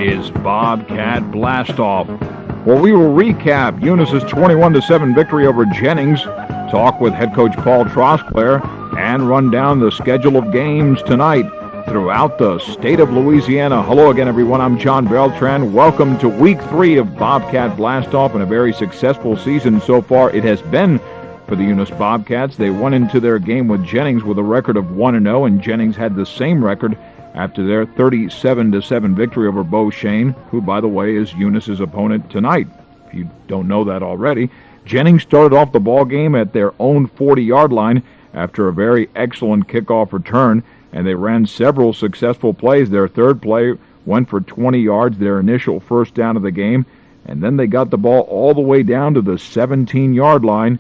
is Bobcat Blastoff, where we will recap Eunice's 21-7 victory over Jennings, talk with head coach Paul Trosclair, and run down the schedule of games tonight throughout the state of Louisiana. Hello again, everyone. I'm John Beltran. Welcome to Week 3 of Bobcat Blastoff, and a very successful season so far it has been for the Eunice Bobcats. They went into their game with Jennings with a record of 1-0, and Jennings had the same record after their 37-7 victory over Beauchene, who, by the way, is Eunice's opponent tonight. If you don't know that already, Jennings started off the ball game at their own 40-yard line after a very excellent kickoff return, and they ran several successful plays. Their third play went for 20 yards, their initial first down of the game, and then they got the ball all the way down to the 17-yard line.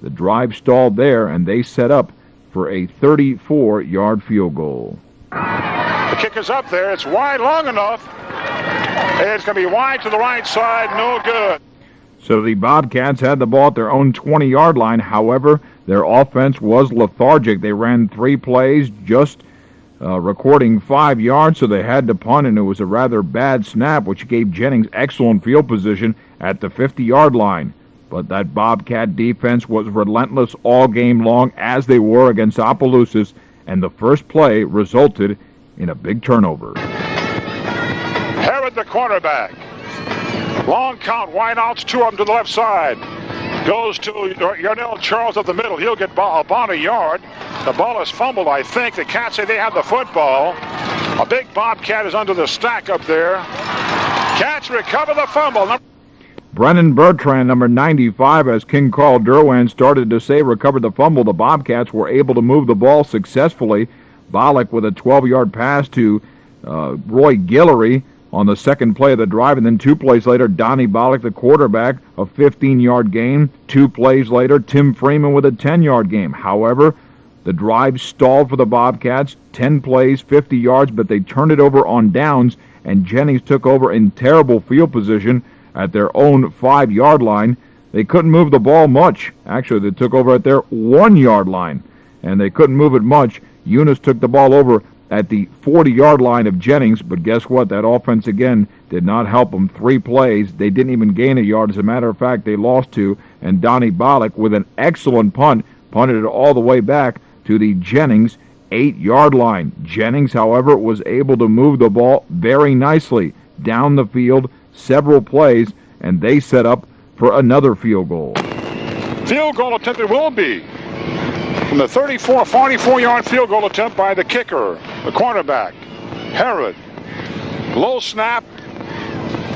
The drive stalled there, and they set up for a 34-yard field goal. The kick is up there. It's wide long enough. It's going to be wide to the right side. No good. So the Bobcats had the ball at their own 20-yard line. However, their offense was lethargic. They ran 3 plays, just recording 5 yards, so they had to punt, and it was a rather bad snap, which gave Jennings excellent field position at the 50-yard line. But that Bobcat defense was relentless all game long, as they were against Opelousas, and the first play resulted in a big turnover. Herod, the quarterback. Long count, wide outs, 2 of them to the left side. Goes to Yarnell Charles at the middle. He'll get about a yard. The ball is fumbled, I think. The Cats say they have the football. A big Bobcat is under the stack up there. Cats recover the fumble. Brennan Beltran, number 95, as King Carl Derwan started to say, recovered the fumble. The Bobcats were able to move the ball successfully. Bollock with a 12-yard pass to Roy Guillory on the second play of the drive, and then 2 plays later, Donnie Bollock, the quarterback, a 15-yard gain. 2 plays later, Tim Freeman with a 10-yard gain. However, the drive stalled for the Bobcats, 10 plays, 50 yards, but they turned it over on downs, and Jennings took over in terrible field position at their own 5-yard line. They couldn't move the ball much. Actually, they took over at their 1-yard line, and they couldn't move it much. Eunice took the ball over at the 40-yard line of Jennings, but guess what? That offense, again, did not help them. 3 plays. They didn't even gain a yard. As a matter of fact, they lost 2, and Donnie Bollock, with an excellent punt, punted it all the way back to the Jennings 8-yard line. Jennings, however, was able to move the ball very nicely down the field, several plays, and they set up for another field goal. Field goal attempt it will be. From the 44-yard field goal attempt by the kicker, the cornerback, Herod. Low snap.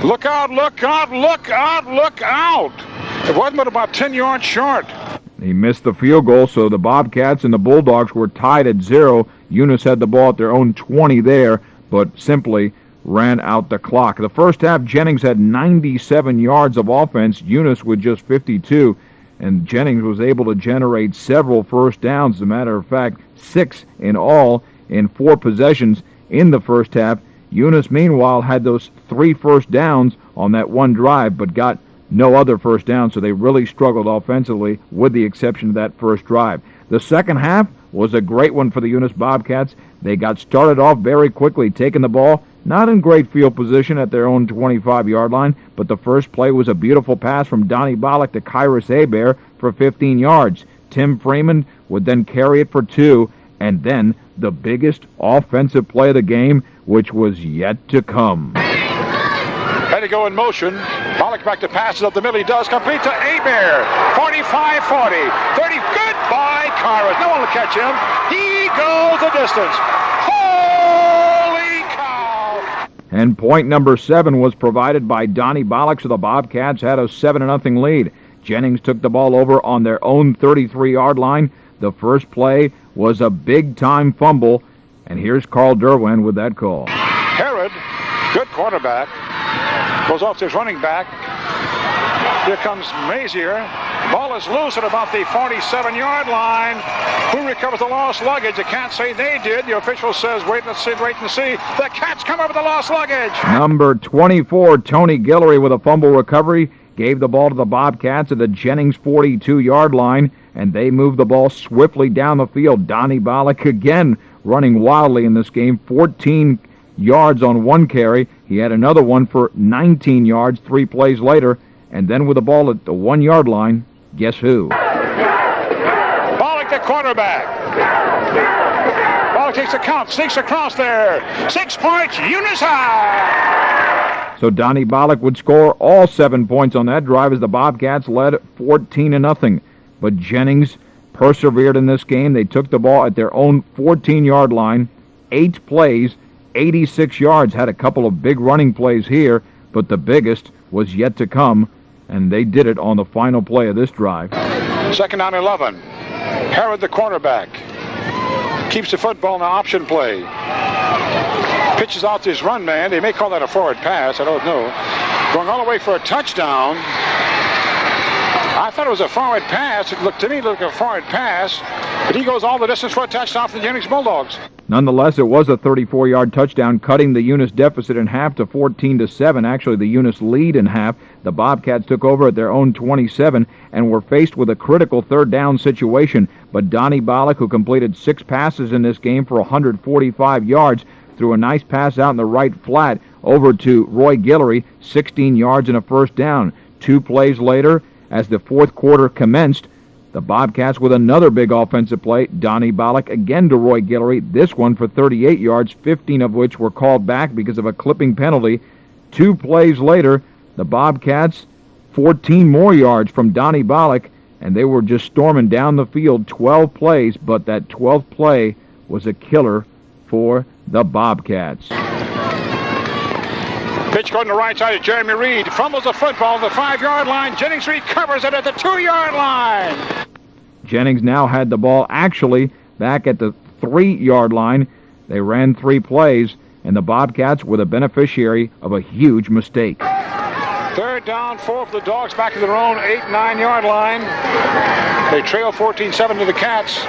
Look out, look out, look out, look out. It wasn't but about 10 yards short. He missed the field goal, so the Bobcats and the Bulldogs were tied at 0. Eunice had the ball at their own 20 there, but simply ran out the clock. The first half, Jennings had 97 yards of offense, Eunice with just 52. And Jennings was able to generate several first downs. As a matter of fact, 6 in all in 4 possessions in the first half. Eunice, meanwhile, had those 3 first downs on that one drive, but got no other first down, so they really struggled offensively, with the exception of that first drive. The second half was a great one for the Eunice Bobcats. They got started off very quickly, taking the ball, not in great field position at their own 25-yard line, but the first play was a beautiful pass from Donnie Bollock to Kyrus Hebert for 15 yards. Tim Freeman would then carry it for 2, and then the biggest offensive play of the game, which was yet to come. Had to go in motion. Bollock back to passes up the middle. He does complete to Hebert. 45-40. 30. Goodbye, Kyrus. No one will catch him. He goes the distance. Holy cow! And point number 7 was provided by Donnie Bollock, so the Bobcats had a 7-0 lead. Jennings took the ball over on their own 33-yard line. The first play was a big-time fumble, and here's Carl Derwan with that call. Herod, good quarterback, goes off to his running back. Here comes Mazier. Ball is loose at about the 47-yard line. Who recovers the lost luggage? The Cats say they did. The official says, wait and see. The Cats come up with the lost luggage. Number 24, Tony Guillory, with a fumble recovery, gave the ball to the Bobcats at the Jennings 42-yard line, and they moved the ball swiftly down the field. Donnie Bollock again running wildly in this game, 14 yards on one carry. He had another one for 19 yards 3 plays later, and then with the ball at the 1-yard line, guess who? Bollock, the quarterback. Bollock takes a count, sneaks across there. 6 points, Eunice high. So Donnie Bollock would score all 7 points on that drive as the Bobcats led 14-0. But Jennings persevered in this game. They took the ball at their own 14-yard line, 8 plays, 86 yards. Had a couple of big running plays here, but the biggest was yet to come, and they did it on the final play of this drive. 2nd down 11. Herod, the cornerback, keeps the football in the option play. Pitches out to his run man. They may call that a forward pass. I don't know. Going all the way for a touchdown. I thought it was a forward pass. It looked to me like a forward pass, but he goes all the distance for a touchdown for the Jennings Bulldogs. Nonetheless, it was a 34-yard touchdown, cutting the Eunice deficit in half to 14-7. Actually, the Eunice lead in half. The Bobcats took over at their own 27 and were faced with a critical 3rd down situation. But Donnie Bollock, who completed 6 passes in this game for 145 yards, threw a nice pass out in the right flat over to Roy Guillory, 16 yards and a 1st down. 2 plays later, as the 4th quarter commenced, the Bobcats with another big offensive play. Donnie Bollock again to Roy Guillory, this one for 38 yards, 15 of which were called back because of a clipping penalty. 2 plays later, the Bobcats 14 more yards from Donnie Bollock, and they were just storming down the field. 12 plays, but that 12th play was a killer for the Bobcats. Pitch going to the right side of Jeremy Reed. Fumbles the football to the 5-yard line. Jennings recovers it at the 2-yard line. Jennings now had the ball actually back at the 3-yard line. They ran 3 plays, and the Bobcats were the beneficiary of a huge mistake. 3rd down, 4 for the Dogs back to their own 8-9-yard line. They trail 14-7 to the Cats.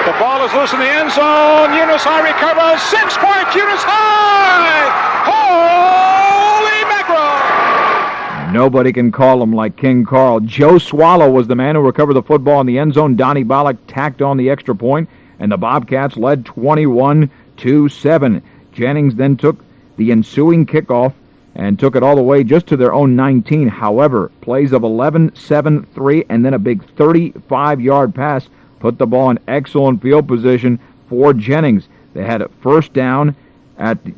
The ball is loose in the end zone. Eunice High recovers. 6 points, Eunice High! Holy mackerel! Nobody can call him like King Carl. Joe Swallow was the man who recovered the football in the end zone. Donnie Bollock tacked on the extra point, and the Bobcats led 21-7. Jennings then took the ensuing kickoff and took it all the way just to their own 19. However, plays of 11-7-3 and then a big 35-yard pass put the ball in excellent field position for Jennings. They had a 1st down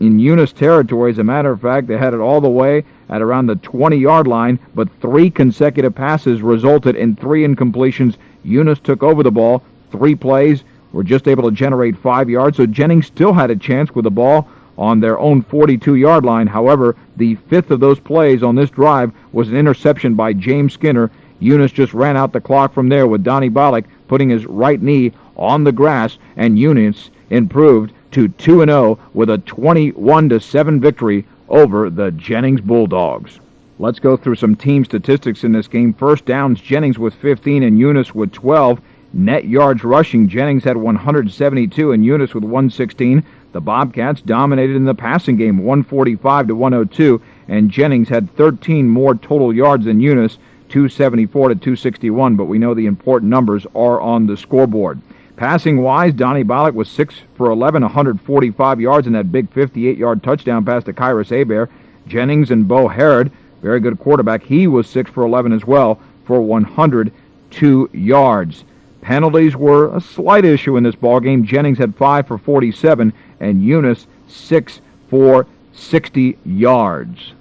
in Eunice territory. As a matter of fact, they had it all the way at around the 20-yard line, but 3 consecutive passes resulted in 3 incompletions. Eunice took over the ball. 3 plays were just able to generate 5 yards, so Jennings still had a chance with the ball on their own 42-yard line. However, the 5th of those plays on this drive was an interception by James Skinner. Eunice just ran out the clock from there with Donnie Bollock putting his right knee on the grass, and Eunice improved to 2-0 with a 21-7 victory over the Jennings Bulldogs. Let's go through some team statistics in this game. 1st downs, Jennings with 15 and Eunice with 12. Net yards rushing, Jennings had 172 and Eunice with 116. The Bobcats dominated in the passing game, 145-102, and Jennings had 13 more total yards than Eunice, 274-261, but we know the important numbers are on the scoreboard. Passing-wise, Donnie Bollock was 6 for 11, 145 yards, and that big 58-yard touchdown pass to Kyrus Hebert. Jennings and Bo Herod, very good quarterback, he was 6 for 11 as well for 102 yards. Penalties were a slight issue in this ballgame. Jennings had 5 for 47, and Eunice 6 for 60 yards.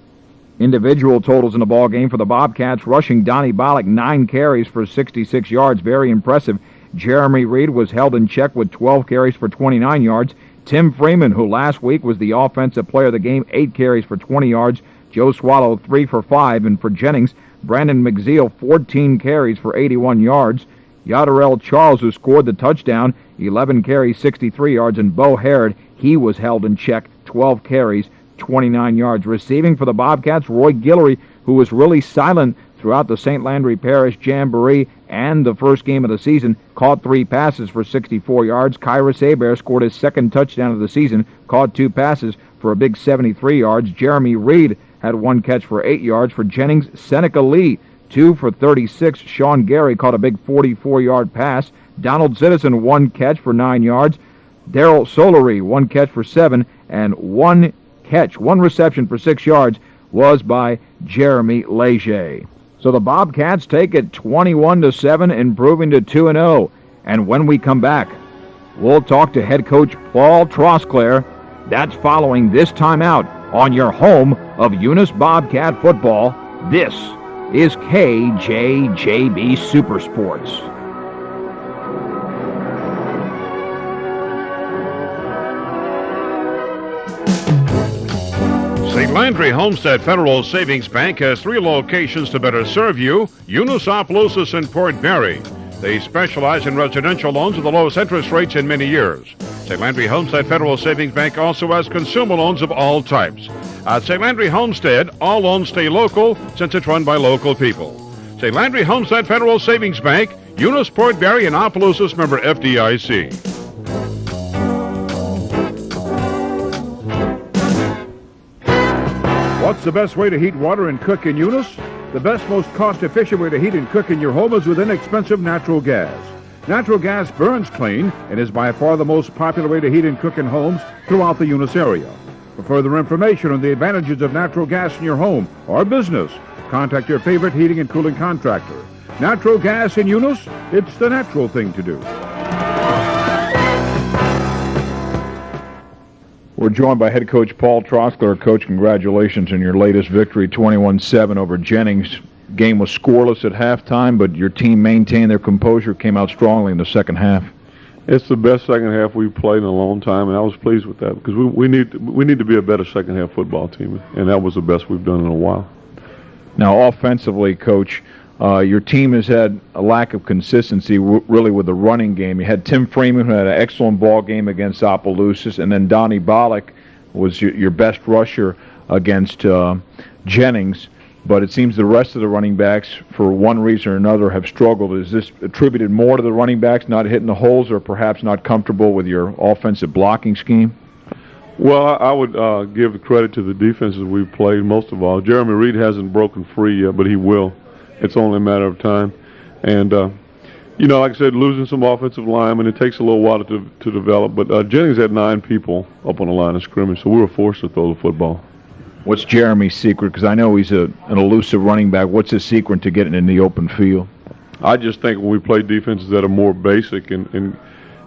Individual totals in the ballgame for the Bobcats, rushing Donnie Bollock 9 carries for 66 yards, very impressive. Jeremy Reed was held in check with 12 carries for 29 yards. Tim Freeman, who last week was the offensive player of the game, 8 carries for 20 yards. Joe Swallow 3 for 5, and for Jennings, Brandon McZeal 14 carries for 81 yards. Yadarell Charles, who scored the touchdown, 11 carries, 63 yards, and Bo Herod, he was held in check, 12 carries, 29 yards. Receiving for the Bobcats, Roy Guillory, who was really silent throughout the St. Landry Parish Jamboree and the first game of the season, caught 3 passes for 64 yards. Kyrus Hebert scored his 2nd touchdown of the season, caught 2 passes for a big 73 yards. Jeremy Reed had 1 catch for 8 yards. For Jennings, Seneca Lee, 2 for 36. Sean Gary caught a big 44-yard pass. Donald Citizen, 1 catch for 9 yards. Daryl Solary, 1 catch for 7, and 1 catch. 1 reception for 6 yards was by Jeremy Leger. So the Bobcats take it 21-7, improving to 2-0. And when we come back, we'll talk to head coach Paul Trosclair. That's following this timeout on your home of Eunice Bobcat football. This is KJJB Supersports. St. Landry Homestead Federal Savings Bank has 3 locations to better serve you: Eunice, Opelousas, and Port Barre. They specialize in residential loans with the lowest interest rates in many years. St. Landry Homestead Federal Savings Bank also has consumer loans of all types. At St. Landry Homestead, all loans stay local since it's run by local people. St. Landry Homestead Federal Savings Bank, Eunice, Port Barre, and Opelousas, member FDIC. What's the best way to heat water and cook in Eunice? The best, most cost-efficient way to heat and cook in your home is with inexpensive natural gas. Natural gas burns clean and is by far the most popular way to heat and cook in homes throughout the Eunice area. For further information on the advantages of natural gas in your home or business, contact your favorite heating and cooling contractor. Natural gas in Eunice, it's the natural thing to do. We're joined by head coach Paul Trosclair. Coach, congratulations on your latest victory, 21-7 over Jennings. Game was scoreless at halftime, but your team maintained their composure, came out strongly in the second half. It's the best second half we've played in a long time, and I was pleased with that because we need to be a better second half football team, and that was the best we've done in a while. Now, offensively, Coach, your team has had a lack of consistency really with the running game. You had Tim Freeman, who had an excellent ball game against Opelousas, and then Donnie Bollock was your best rusher against Jennings. But it seems the rest of the running backs, for one reason or another, have struggled. Is this attributed more to the running backs not hitting the holes or perhaps not comfortable with your offensive blocking scheme? Well, I would give the credit to the defenses we've played most of all. Jeremy Reed hasn't broken free yet, but he will. It's only a matter of time. And, like I said, losing some offensive linemen, it takes a little while to develop. But Jennings had 9 people up on the line of scrimmage, so we were forced to throw the football. What's Jeremy's secret? Because I know he's an elusive running back. What's his secret to getting in the open field? I just think when we play defenses that are more basic and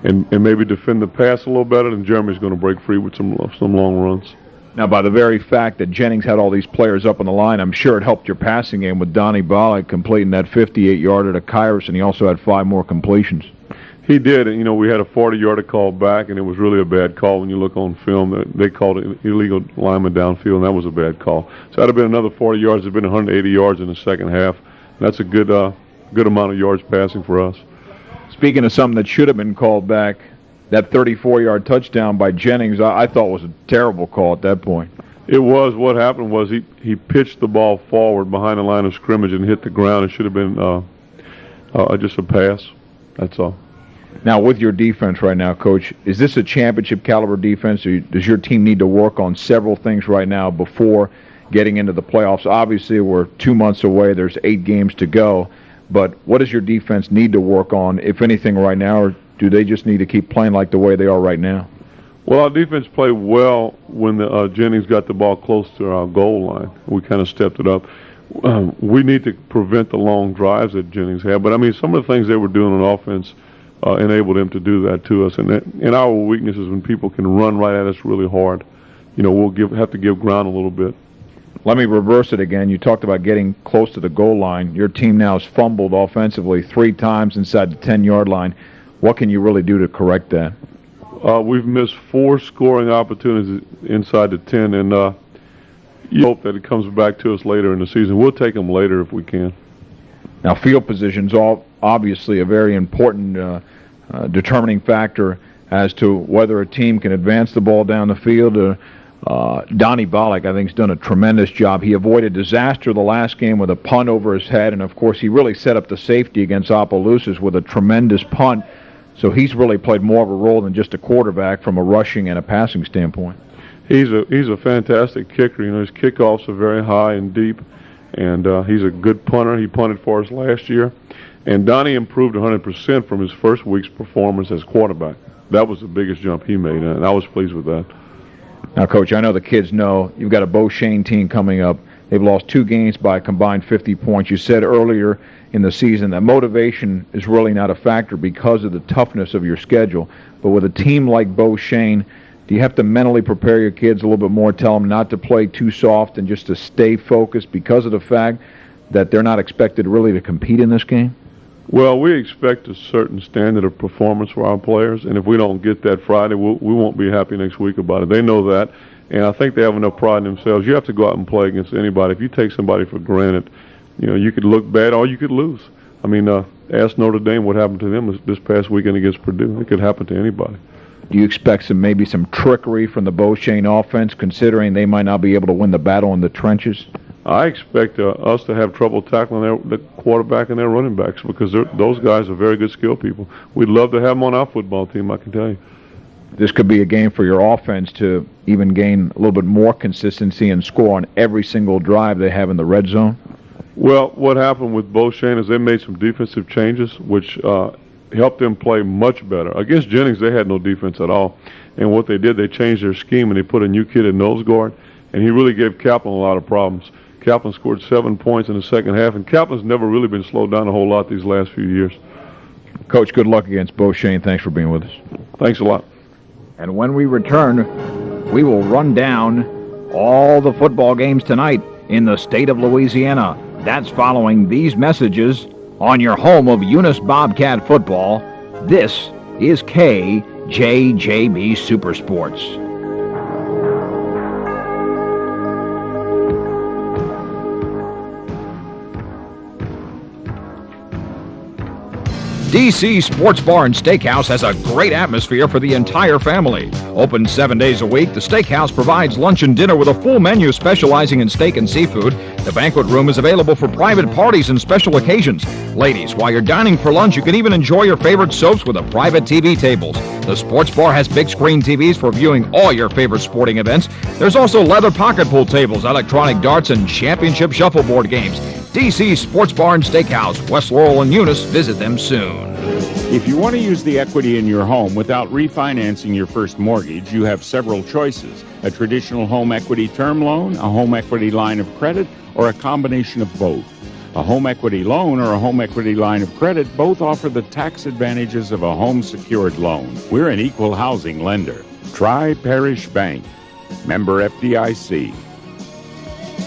maybe defend the pass a little better, then Jeremy's going to break free with some long runs. Now, by the very fact that Jennings had all these players up on the line, I'm sure it helped your passing game with Donnie Bollock completing that 58-yarder to Kyrus, and he also had 5 more completions. He did, and we had a 40-yarder call back, and it was really a bad call when you look on film. They called it illegal lineman downfield, and that was a bad call. So that would have been another 40 yards. It would have been 180 yards in the second half. That's a good amount of yards passing for us. Speaking of something that should have been called back, that 34-yard touchdown by Jennings, I thought was a terrible call at that point. It was. What happened was he pitched the ball forward behind the line of scrimmage and hit the ground. It should have been just a pass. That's all. Now, with your defense right now, Coach, is this a championship-caliber defense, or does your team need to work on several things right now before getting into the playoffs? Obviously, we're 2 months away. There's 8 games to go. But what does your defense need to work on, if anything, right now, or do they just need to keep playing like the way they are right now? Well, our defense played well when Jennings got the ball close to our goal line. We kind of stepped it up. We need to prevent the long drives that Jennings had. But, some of the things they were doing on offense enabled him to do that to us. And our weakness is when people can run right at us really hard. We'll have to give ground a little bit. Let me reverse it again. You talked about getting close to the goal line. Your team now has fumbled offensively 3 times inside the 10-yard line. What can you really do to correct that? We've missed 4 scoring opportunities inside the 10, and you hope that it comes back to us later in the season. We'll take them later if we can. Now, field position's obviously a very important determining factor as to whether a team can advance the ball down the field. Donnie Bollock, I think, has done a tremendous job. He avoided disaster the last game with a punt over his head, and, of course, he really set up the safety against Opelousas with a tremendous punt. So he's really played more of a role than just a quarterback from a rushing and a passing standpoint. He's a fantastic kicker. His kickoffs are very high and deep, and he's a good punter. He punted for us last year. And Donnie improved 100% from his first week's performance as quarterback. That was the biggest jump he made, and I was pleased with that. Now, Coach, I know the kids know you've got a Beauchesne team coming up. They've lost 2 games by a combined 50 points. You said earlier in the season that motivation is really not a factor because of the toughness of your schedule. But with a team like Beauchesne, do you have to mentally prepare your kids a little bit more, tell them not to play too soft and just to stay focused because of the fact that they're not expected really to compete in this game? Well, we expect a certain standard of performance for our players, and if we don't get that Friday, we won't be happy next week about it. They know that, and I think they have enough pride in themselves. You have to go out and play against anybody. If you take somebody for granted, you could look bad or you could lose. I mean, ask Notre Dame what happened to them this past weekend against Purdue. It could happen to anybody. Do you expect maybe some trickery from the Beauchesne offense, considering they might not be able to win the battle in the trenches? I expect us to have trouble tackling the quarterback and their running backs because those guys are very good skill people. We'd love to have them on our football team, I can tell you. This could be a game for your offense to even gain a little bit more consistency and score on every single drive they have in the red zone? Well, what happened with Beauchesne is they made some defensive changes, which helped them play much better. Against Jennings, they had no defense at all. And what they did, they changed their scheme, and they put a new kid at nose guard, and he really gave Kaplan a lot of problems. Kaplan scored 7 points in the second half, and Kaplan's never really been slowed down a whole lot these last few years. Coach, good luck against Beauchesne. Thanks for being with us. Thanks a lot. And when we return, we will run down all the football games tonight in the state of Louisiana. That's following these messages on your home of Eunice Bobcat football. This is KJJB Supersports. DC Sports Bar and Steakhouse has a great atmosphere for the entire family. Open 7 days a week, the steakhouse provides lunch and dinner with a full menu specializing in steak and seafood. The banquet room is available for private parties and special occasions. Ladies, while you're dining for lunch, you can even enjoy your favorite soaps with a private TV tables. The sports bar has big screen TVs for viewing all your favorite sporting events. There's also leather pocket pool tables, electronic darts, and championship shuffleboard games. DC Sports Bar and Steakhouse, West Laurel and Eunice. Visit them soon. If you want to use the equity in your home without refinancing your first mortgage, you have several choices. A traditional home equity term loan, a home equity line of credit, or a combination of both. A home equity loan or a home equity line of credit both offer the tax advantages of a home secured loan. We're an equal housing lender. Try Parish Bank. Member FDIC.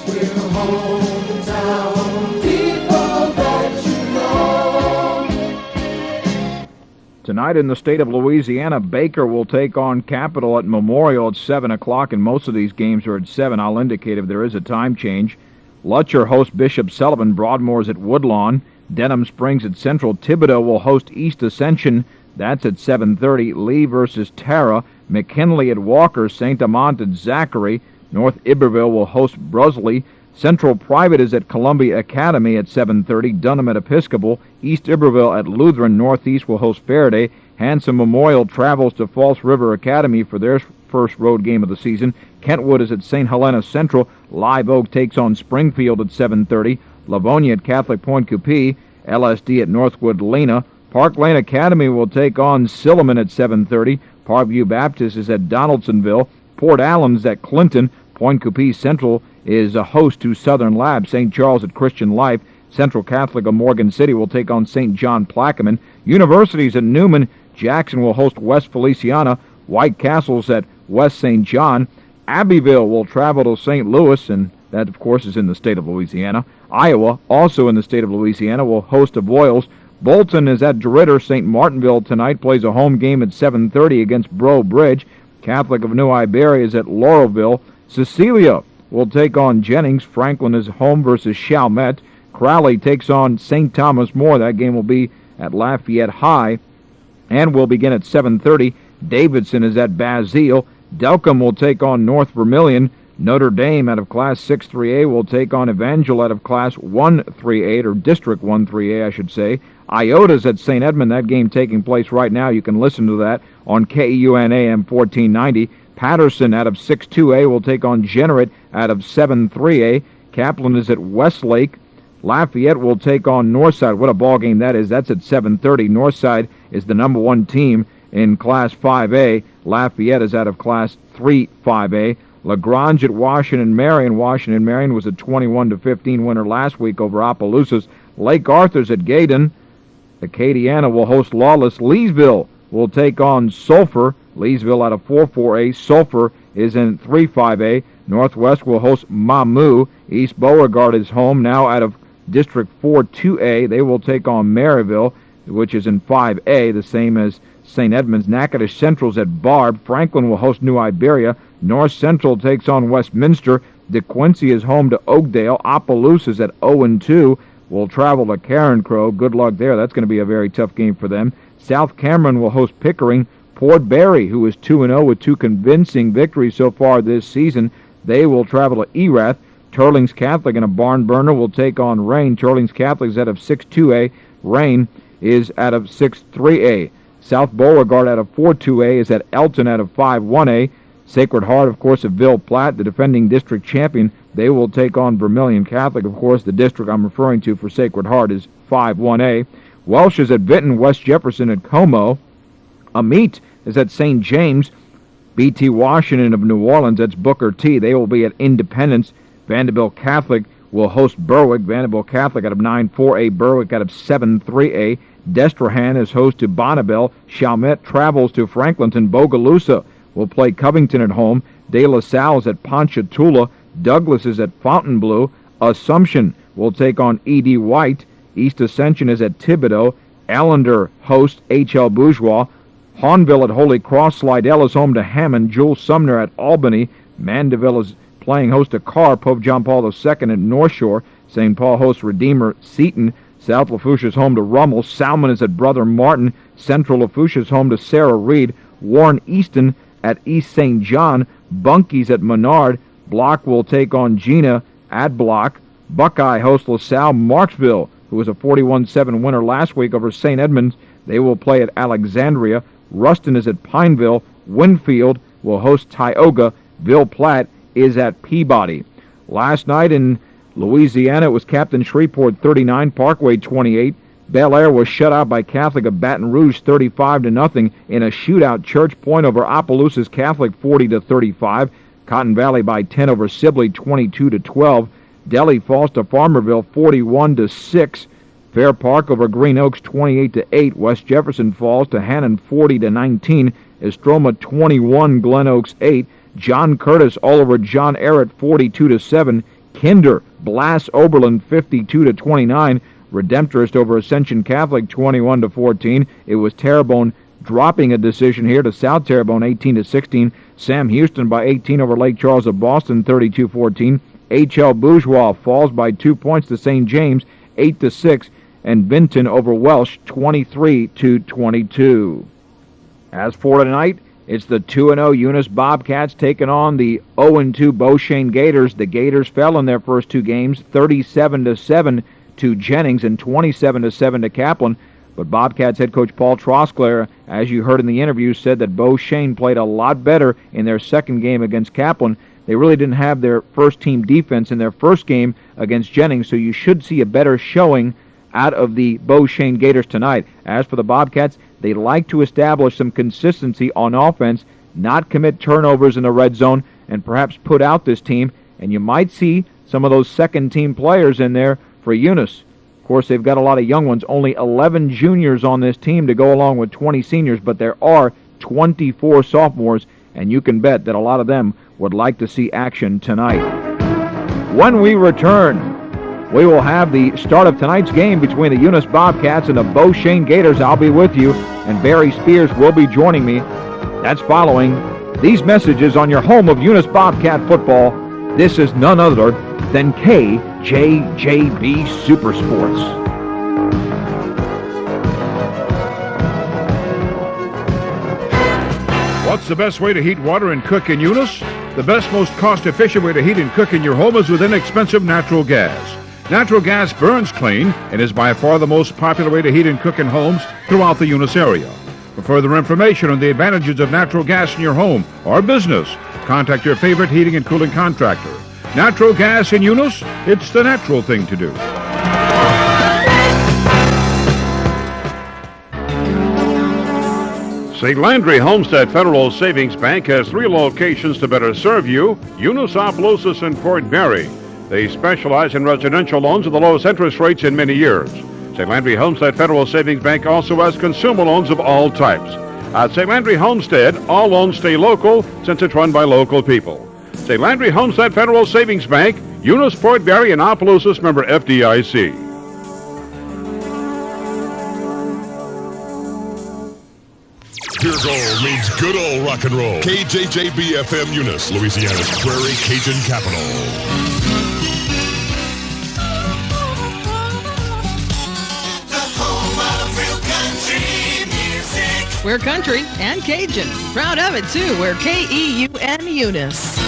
We're hometown people that you know. Tonight in the state of Louisiana, Baker will take on Capital at Memorial at 7 o'clock, and most of these games are at 7. I'll indicate if there is a time change. Lutcher hosts Bishop Sullivan. Broadmoor's at Woodlawn. Denham Springs at Central. Thibodeau will host East Ascension. That's at 7:30. Lee versus Tara. McKinley at Walker. St. Amant at Zachary. North Iberville will host Brusley. Central Private is at Columbia Academy at 7:30. Dunham at Episcopal. East Iberville at Lutheran. Northeast will host Faraday. Hanson Memorial travels to False River Academy for their first road game of the season. Kentwood is at St. Helena Central. Live Oak takes on Springfield at 7:30. Livonia at Catholic Point Coupee. LSD at Northwood Lena. Park Lane Academy will take on Silliman at 7:30. Parkview Baptist is at Donaldsonville. Port Allen's at Clinton. Point Coupee Central is a host to Southern Lab. St. Charles at Christian Life. Central Catholic of Morgan City will take on St. John Plaquemine. Universities at Newman. Jackson will host West Feliciana. White Castle's at West St. John. Abbeville will travel to St. Louis, and that, of course, is in the state of Louisiana. Iowa, also in the state of Louisiana, will host Avoyelles. Bolton is at DeRidder. St. Martinville tonight plays a home game at 7:30 against Breaux Bridge. Catholic of New Iberia is at Laurelville. Cecilia will take on Jennings. Franklin is home versus Chalmette. Crowley takes on St. Thomas More. That game will be at Lafayette High and will begin at 7:30. Davidson is at Basile. Delcombe will take on North Vermilion. Notre Dame out of Class 6-3A will take on Evangel out of Class 1-3A, or District 1-3A, I should say. Iota's at St. Edmund. That game taking place right now. You can listen to that on KEUN AM 1490. Patterson out of 6-2A will take on Jeanneret out of 7-3A. Kaplan is at Westlake. Lafayette will take on Northside. What a ball game that is. That's at 7:30. Northside is the number one team in Class 5A. Lafayette is out of Class 3 5A. LaGrange at Washington Marion. Washington Marion was a 21-15 winner last week over Opelousas. Lake Arthur's at Gaydon. Acadiana will host Lawless. Leesville will take on Sulphur. Leesville out of 4-4A. Sulphur is in 3-5A. Northwest will host Mamou. East Beauregard is home now out of District 4-2A. They will take on Maryville, which is in 5A, the same as St. Edmunds. Natchitoches Central's at Barb. Franklin will host New Iberia. North Central takes on Westminster. DeQuincy is home to Oakdale. Opelousas at 0-2 will travel to Carencro. Good luck there. That's going to be a very tough game for them. South Cameron will host Pickering. Port Barry, who is 2-0 with 2 convincing victories so far this season, they will travel to Erath. Turlings Catholic in a barn burner will take on Rain. Turlings Catholic is out of 6-2A. Rain is out of 6-3A. South Beauregard out of 4-2A is at Elton out of 5-1A. Sacred Heart, of course, of Ville Platte, the defending district champion. They will take on Vermilion Catholic. Of course, the district I'm referring to for Sacred Heart is 5-1A. Welsh is at Vinton. West Jefferson at Como. Amite is at St. James. B.T. Washington of New Orleans, that's Booker T. They will be at Independence. Vanderbilt Catholic will host Berwick. Vanderbilt Catholic out of 9-4A. Berwick out of 7-3A. Destrehan is host to Bonneville. Chalmette travels to Franklinton. Bogalusa will play Covington at home. De La Salle is at Ponchatoula. Douglas is at Fontainebleau. Assumption will take on E.D. White. East Ascension is at Thibodaux. Allender hosts H.L. Bourgeois. Hawnville at Holy Cross. Slidell is home to Hammond. Jules Sumner at Albany. Mandeville is playing host to Carr. Pope John Paul II at North Shore. St. Paul hosts Redeemer Seton. South Lafourche is home to Rummel. Salmon is at Brother Martin. Central Lafourche is home to Sarah Reed. Warren Easton at East St. John. Bunkies at Menard. Block will take on Gina at Block. Buckeye hosts LaSalle. Marksville, who was a 41-7 winner last week over St. Edmunds, they will play at Alexandria. Ruston is at Pineville. Winfield will host Tioga. Ville Platte is at Peabody. Last night in Louisiana, it was Captain Shreveport 39, Parkway 28. Bel Air was shut out by Catholic of Baton Rouge 35-0 in a shootout. Church Point over Opelousas Catholic 40-35. Cotton Valley by 10 over Sibley 22-12. Delhi falls to Farmerville 41-6. Fair Park over Green Oaks 28-8. West Jefferson falls to Hannon 40-19. Estroma 21, Glen Oaks 8. John Curtis all over John Ehret 42-7. Kinder blasts Oberlin 52-29. Redemptorist over Ascension Catholic 21-14. It was Terrebonne dropping a decision here to South Terrebonne 18-16. Sam Houston by 18 over Lake Charles of Boston 32-14. H.L. Bourgeois falls by 2 points to St. James 8-6. And Vinton over Welsh 23-22. As for tonight, it's the 2-0 Eunice Bobcats taking on the 0-2 Beauchesne Gators. The Gators fell in their first 2 games, 37-7 to Jennings and 27-7 to Kaplan. But Bobcats head coach Paul Trosclair, as you heard in the interview, said that Beauchesne played a lot better in their second game against Kaplan. They really didn't have their first-team defense in their first game against Jennings, so you should see a better showing out of the Beauchesne Gators tonight. As for the Bobcats, they like to establish some consistency on offense, not commit turnovers in the red zone, and perhaps put out this team. And you might see some of those second-team players in there for Eunice. Of course, they've got a lot of young ones. Only 11 juniors on this team to go along with 20 seniors, but there are 24 sophomores, and you can bet that a lot of them would like to see action tonight. When we return, we will have the start of tonight's game between the Eunice Bobcats and the Beauchesne Gators. I'll be with you, and Barry Spears will be joining me. That's following these messages on your home of Eunice Bobcat football. This is none other than KJJB Supersports. What's the best way to heat water and cook in Eunice? The best, most cost-efficient way to heat and cook in your home is with inexpensive natural gas. Natural gas burns clean and is by far the most popular way to heat and cook in homes throughout the Eunice area. For further information on the advantages of natural gas in your home or business, contact your favorite heating and cooling contractor. Natural gas in Eunice, it's the natural thing to do. St. Landry Homestead Federal Savings Bank has 3 locations to better serve you: Eunice, Opelousas, and Port Barre. They specialize in residential loans with the lowest interest rates in many years. St. Landry Homestead Federal Savings Bank also has consumer loans of all types. At St. Landry Homestead, all loans stay local since it's run by local people. St. Landry Homestead Federal Savings Bank, Eunice, Port Barre, and Opelousas, member FDIC. Pure gold means good old rock and roll. KJJB FM Eunice, Louisiana's Prairie Cajun capital. We're country and Cajun. Proud of it, too. We're KEUN Eunice.